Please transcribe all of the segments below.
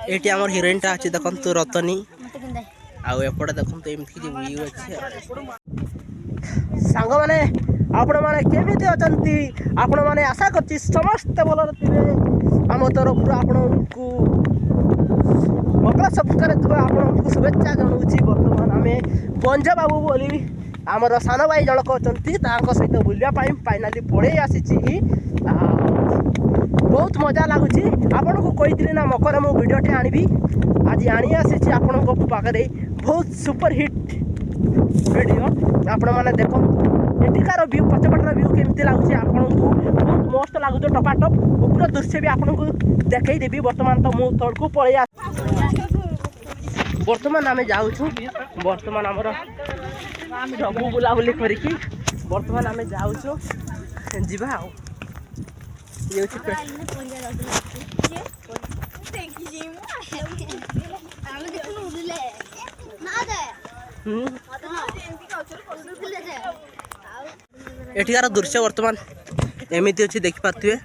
ये आम हिरोइनटा अच्छी देखु रतनी आउ एपटे देखो एमती कि व्यू अच्छे सांग मैंने आपण मैंने केमी अच्छा आपण मैंने आशा कर समस्त भल थे आम तरफ आपण को मकर संक्रांति आपको शुभेच्छा जनाऊँगी। बर्तमान आम पंज बाबू बोली आमर सान भाई जनक अच्छा सहित बुलापाई फाइनाली पड़े आसी बहुत मजा लगुच आपन को कही ना मकर मु भिडटे आनी आज आनी आसी आपण पाखे बहुत सुपर हिट वीडियो आपण मैंने देखो एटिकार व्यू पचपटर व्यू केमती लगुच आपन को बहुत मस्त लगुच टपाटप ऊपर दृश्य भी आपन को देखई देवी। बर्तमान तो मु तड़कू पड़े बर्तमान आम जाऊँ बर्तमान आमर सब बुलाबुली करिकी बर्तमान आम जाऊँ जीवा ये एठिकार दृश्य बर्तमान एमती अच्छी देखिपे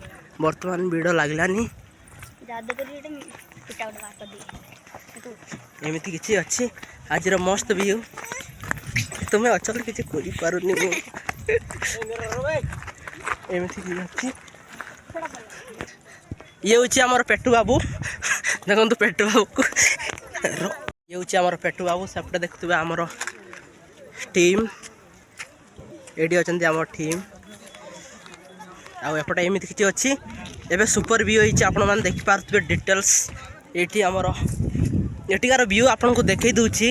बर्तमान भिड़ लगलानी एमती किसी अच्छी आज मस्त व्यू तुम्हें अच्छा किसी करूनी एमती अच्छी ये हूँ आमर पेटू बाबू देखो पेटू बाबू को ये हूँ आमर पेटू बाबू सेपटे देखुए आमर टीम ये अच्छा आम टीम आउटे एमती किसी अच्छी एवं सुपर व्यू होती आपण मैंने देखिपे डिटेल्स ये आमर एटिकार व्यू आपन को देखई दूची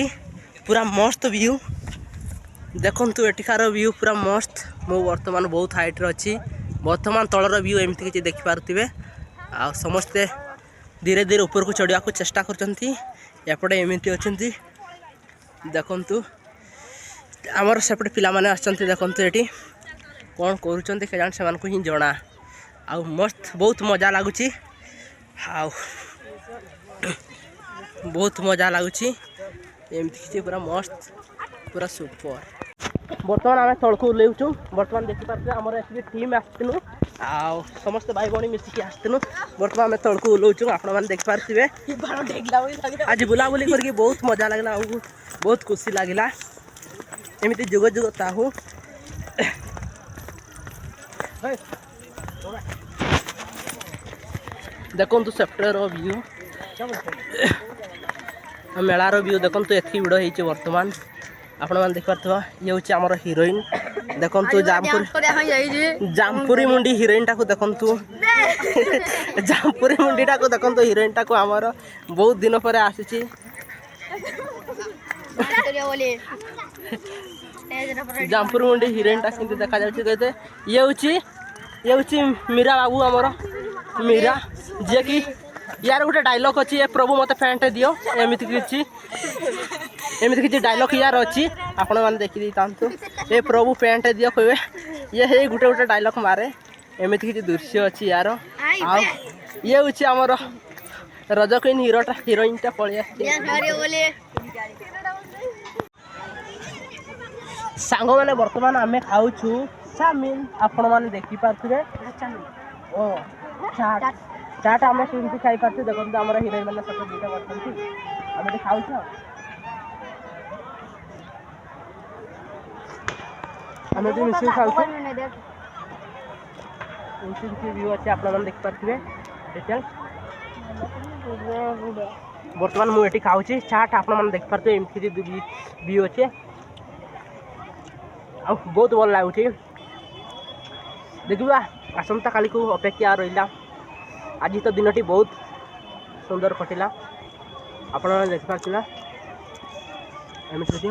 पूरा मस्त व्यू देखंतु एटिकार व्यू पूरा मस्त मो वर्तमान बहुत हाइट अच्छी वर्तमान तलर व्यू एमती किसी देखिपे आ समस्ते धीरे धीरे ऊपर को चढ़ा को चेष्टा करपटे एमती अच्छा देखु आमर सेपटे पिला माने आछंती देखंतु एटी कौन करूछंती केजान से मानको ही जଣା आ मस्त बहुत मजा लगुच आ बहुत मजा लगुच एमती किसी पूरा मस्त पूरा सुपर। बर्तमान आम तलक ओह्लैचु बर्तमान देखिपे आमर एक्चुअली टीम आसनु आ समस्त भाई भाई मिसिकी आसनु बर्तमान आम तलक ओह्लैचु आपण मैंने देखिपे आज बुलाबुली करके बहुत मजा लगला बहुत खुशी लगला एमती जुग जुग ताहू देखु सेप्टेम्बर व्यू मेलार व्यू देखु एति भिड़ होती बर्तमान आपण मैंने देखिपे ये हूँ आमर हिरोइन देखु जामपुरी मुंडी हिरोइन टाक देखु जामपुरी मुंडी टाक देखु हिरोइन टाक आमर बहुत दिन पर आसी जामपुर मुंडी हिरोइन टा केमती देखा कहते ये हूँ मीरा बाबू आमर मीरा जी कि यार गोटे डायलॉग अच्छी ये प्रभु मत पैंट दियो एमती किसी डायलॉग यार अच्छी आपण मैंने देखी था ये प्रभु पैंट दियो कहे ये गोटे गोटे डायलॉग मारे एमती किसी दृश्य अच्छी यार आ ये हूँ आमर रज क्वीन हिरोइन टा पलि सांग मैंने बर्तमान आम खाऊ चाउमिन आपण मैंने देखिपे ओ चाट आम केमती खाई पार्टी देखो आम हिरोइन मैंने सब दुटा करते खाऊ आम मिस खाऊ व्यू अच्छे आप देखिपे डिटेल बर्तमान मुझे खाऊँ चाट आप देखिपे एमती व्यू अच्छे आ बहुत भल लगुच देखा आसंता काली को अपेक्षा रहा आज तो दिन बहुत सुंदर कटिला आपण देखिपे एमती